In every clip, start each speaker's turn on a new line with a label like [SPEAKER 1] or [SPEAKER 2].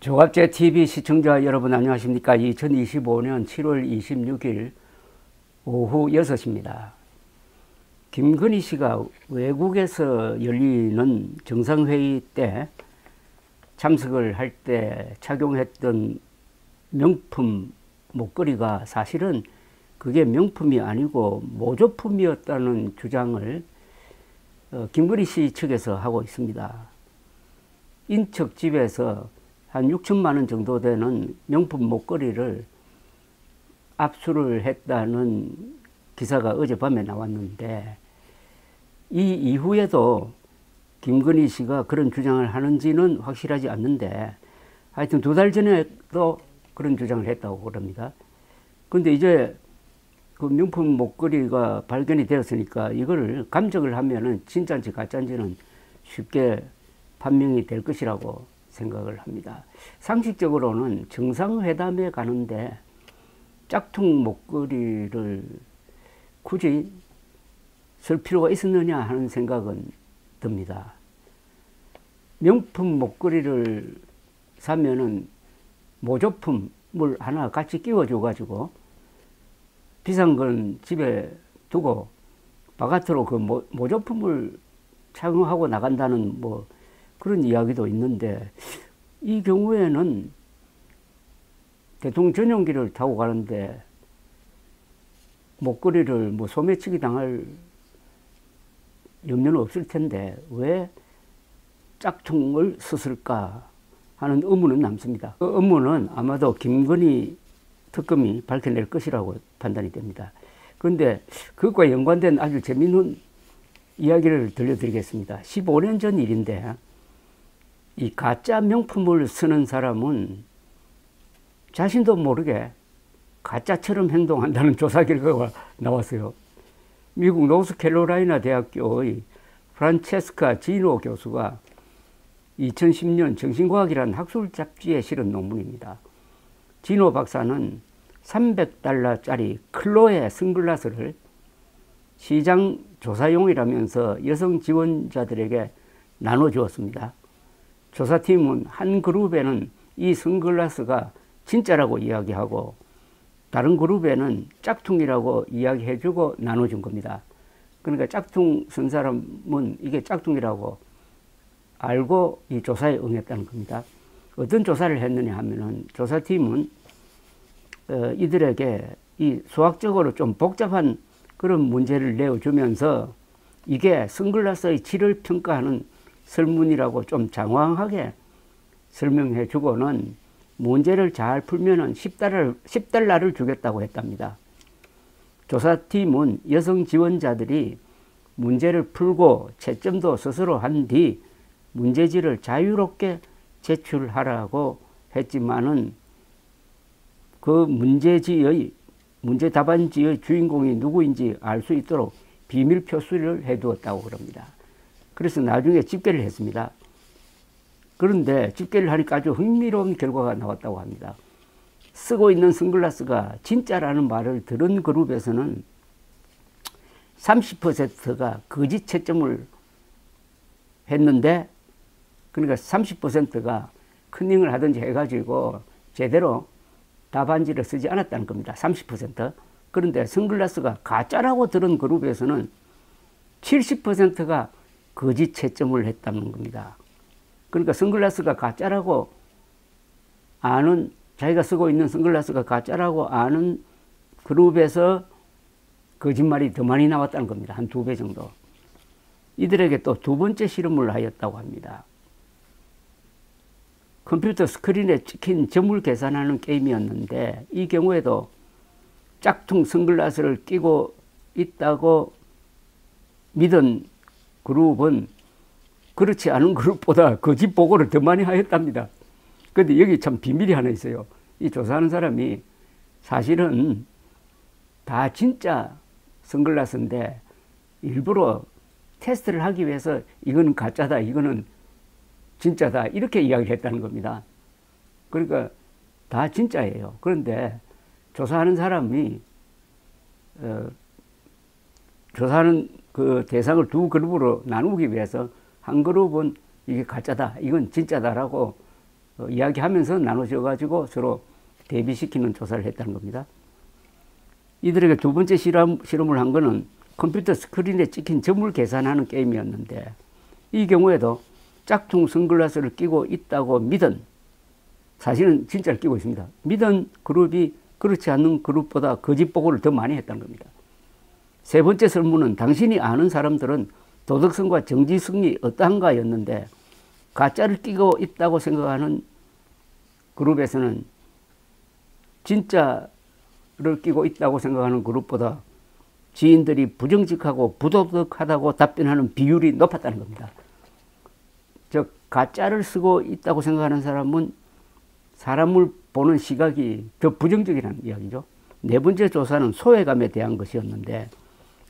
[SPEAKER 1] 조갑제 TV 시청자 여러분 안녕하십니까? 2025년 7월 26일 오후 6시입니다. 김건희 씨가 외국에서 열리는 정상회의 때 참석을 할 때 착용했던 명품 목걸이가 사실은 그게 명품이 아니고 모조품이었다는 주장을 김건희 씨 측에서 하고 있습니다. 인척집에서 한 6천만 원 정도 되는 명품 목걸이를 압수를 했다는 기사가 어젯밤에 나왔는데, 이 이후에도 김건희 씨가 그런 주장을 하는지는 확실하지 않는데, 하여튼 2달 전에도 그런 주장을 했다고 그럽니다. 근데 이제 그 명품 목걸이가 발견이 되었으니까 이거를 감정을 하면은 진짜인지 가짜인지는 쉽게 판명이 될 것이라고 생각을 합니다. 상식적으로는 정상회담에 가는데 짝퉁 목걸이를 굳이 쓸 필요가 있었느냐 하는 생각은 듭니다. 명품 목걸이를 사면은 모조품을 하나 같이 끼워줘 가지고 비싼 건 집에 두고 바깥으로 그 모조품을 착용하고 나간다는 뭐 그런 이야기도 있는데, 이 경우에는 대통령 전용기를 타고 가는데 목걸이를 뭐 소매치기 당할 염려는 없을 텐데 왜 짝퉁을 썼을까 하는 의문은 남습니다. 그 의문은 아마도 김건희 특검이 밝혀낼 것이라고 판단이 됩니다. 그런데 그것과 연관된 아주 재미있는 이야기를 들려드리겠습니다. 15년 전 일인데, 이 가짜 명품을 쓰는 사람은 자신도 모르게 가짜처럼 행동한다는 조사 결과가 나왔어요. 미국 노스캐롤라이나 대학교의 프란체스카 지노 교수가 2010년 정신과학이라는 학술 잡지에 실은 논문입니다. 지노 박사는 $300짜리 클로에 선글라스를 시장 조사용이라면서 여성 지원자들에게 나눠주었습니다. 조사팀은 한 그룹에는 이 선글라스가 진짜라고 이야기하고 다른 그룹에는 짝퉁이라고 이야기해주고 나눠준 겁니다. 그러니까 짝퉁 쓴 사람은 이게 짝퉁이라고 알고 이 조사에 응했다는 겁니다. 어떤 조사를 했느냐 하면은, 조사팀은 이들에게 이 수학적으로 좀 복잡한 그런 문제를 내어주면서 이게 선글라스의 질을 평가하는 설문이라고 좀 장황하게 설명해 주고는 문제를 잘 풀면은 $10를 주겠다고 했답니다. 조사팀은 여성 지원자들이 문제를 풀고 채점도 스스로 한 뒤 문제지를 자유롭게 제출하라고 했지만은 그 문제 답안지의 주인공이 누구인지 알 수 있도록 비밀 표시를 해두었다고 그럽니다. 그래서 나중에 집계를 했습니다. 그런데 집계를 하니까 아주 흥미로운 결과가 나왔다고 합니다. 쓰고 있는 선글라스가 진짜라는 말을 들은 그룹에서는 30%가 거짓 채점을 했는데, 그러니까 30%가 컨닝을 하든지 해가지고 제대로 답안지를 쓰지 않았다는 겁니다. 30%. 그런데 선글라스가 가짜라고 들은 그룹에서는 70%가 거짓 채점을 했다는 겁니다. 그러니까 선글라스가 가짜라고 아는, 자기가 쓰고 있는 선글라스가 가짜라고 아는 그룹에서 거짓말이 더 많이 나왔다는 겁니다. 한 2배 정도. 이들에게 또 2번째 실험을 하였다고 합니다. 컴퓨터 스크린에 찍힌 점을 계산하는 게임이었는데, 이 경우에도 짝퉁 선글라스를 끼고 있다고 믿은 그룹은 그렇지 않은 그룹보다 거짓 보고를 더 많이 하였답니다. 그런데 여기 참 비밀이 하나 있어요. 이 조사하는 사람이 사실은 다 진짜 선글라스인데 일부러 테스트를 하기 위해서 이거는 가짜다, 이거는 진짜다, 이렇게 이야기를 했다는 겁니다. 그러니까 다 진짜예요. 그런데 조사하는 사람이 조사하는 그 대상을 2 그룹으로 나누기 위해서 한 그룹은 이게 가짜다, 이건 진짜다라고 이야기하면서 나눠져 가지고 서로 대비시키는 조사를 했다는 겁니다. 이들에게 두 번째 실험을 한 거는 컴퓨터 스크린에 찍힌 점을 계산하는 게임이었는데, 이 경우에도 짝퉁 선글라스를 끼고 있다고 믿은, 사실은 진짜를 끼고 있습니다, 믿은 그룹이 그렇지 않는 그룹보다 거짓 보고를 더 많이 했다는 겁니다. 세 번째 설문은 당신이 아는 사람들은 도덕성과 정지성이 어떠한가 였는데, 가짜를 끼고 있다고 생각하는 그룹에서는 진짜를 끼고 있다고 생각하는 그룹보다 지인들이 부정직하고 부도덕하다고 답변하는 비율이 높았다는 겁니다. 즉 가짜를 쓰고 있다고 생각하는 사람은 사람을 보는 시각이 더 부정적이라는 이야기죠. 네 번째 조사는 소외감에 대한 것이었는데,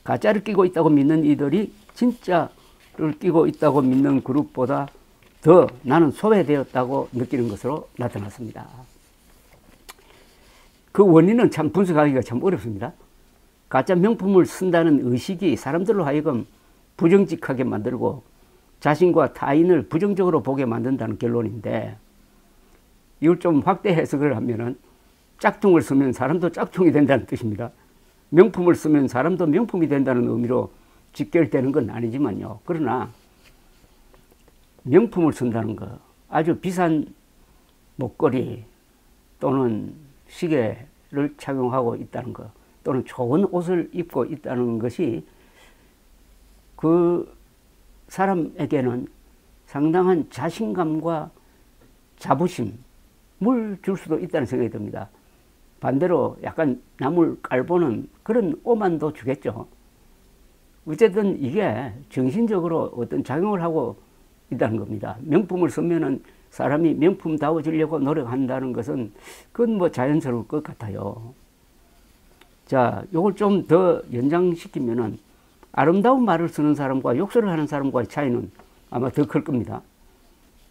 [SPEAKER 1] 가짜를 끼고 있다고 믿는 이들이 진짜를 끼고 있다고 믿는 그룹보다 더 나는 소외되었다고 느끼는 것으로 나타났습니다. 그 원인은 참 분석하기가 참 어렵습니다. 가짜 명품을 쓴다는 의식이 사람들로 하여금 부정직하게 만들고 자신과 타인을 부정적으로 보게 만든다는 결론인데, 이걸 좀 확대 해석을 하면은 짝퉁을 쓰면 사람도 짝퉁이 된다는 뜻입니다. 명품을 쓰면 사람도 명품이 된다는 의미로 직결되는 건 아니지만요. 그러나 명품을 쓴다는 거, 아주 비싼 목걸이 또는 시계를 착용하고 있다는 것, 또는 좋은 옷을 입고 있다는 것이 그 사람에게는 상당한 자신감과 자부심을 줄 수도 있다는 생각이 듭니다. 반대로 약간 남을 깔보는 그런 오만도 주겠죠. 어쨌든 이게 정신적으로 어떤 작용을 하고 있다는 겁니다. 명품을 쓰면은 사람이 명품다워지려고 노력한다는 것은 그건 뭐 자연스러울 것 같아요. 자, 요걸 좀 더 연장시키면은 아름다운 말을 쓰는 사람과 욕설을 하는 사람과의 차이는 아마 더 클 겁니다.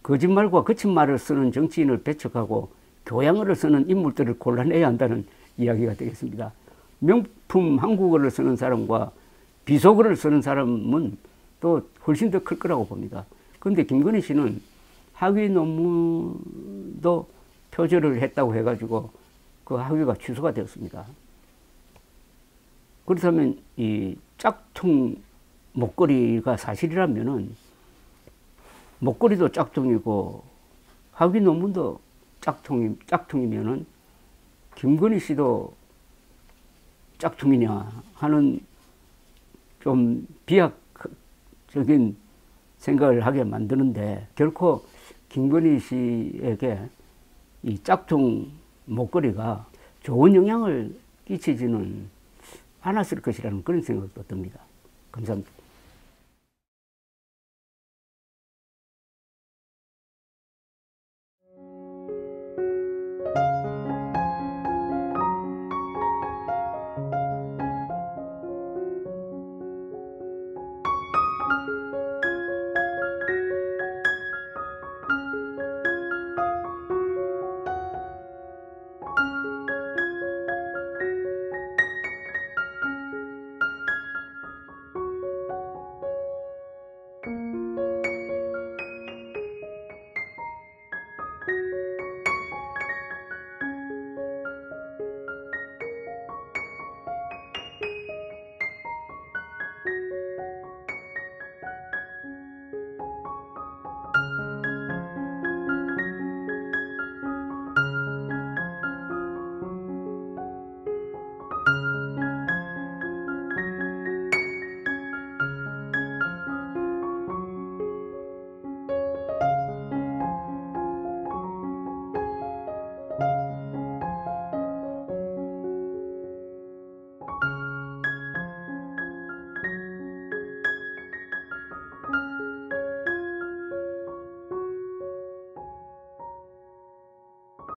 [SPEAKER 1] 거짓말과 거친 말을 쓰는 정치인을 배척하고 교양어를 쓰는 인물들을 골라내야 한다는 이야기가 되겠습니다. 명품 한국어를 쓰는 사람과 비속어를 쓰는 사람은 또 훨씬 더 클 거라고 봅니다. 그런데 김건희 씨는 학위 논문도 표절을 했다고 해가지고 그 학위가 취소가 되었습니다. 그렇다면 이 짝퉁 목걸이가 사실이라면은 목걸이도 짝퉁이고 학위 논문도 짝퉁이면은 김건희 씨도 짝퉁이냐 하는 좀 비약적인 생각을 하게 만드는데, 결코 김건희 씨에게 이 짝퉁 목걸이가 좋은 영향을 끼치지는 않았을 것이라는 그런 생각도 듭니다. 감사합니다.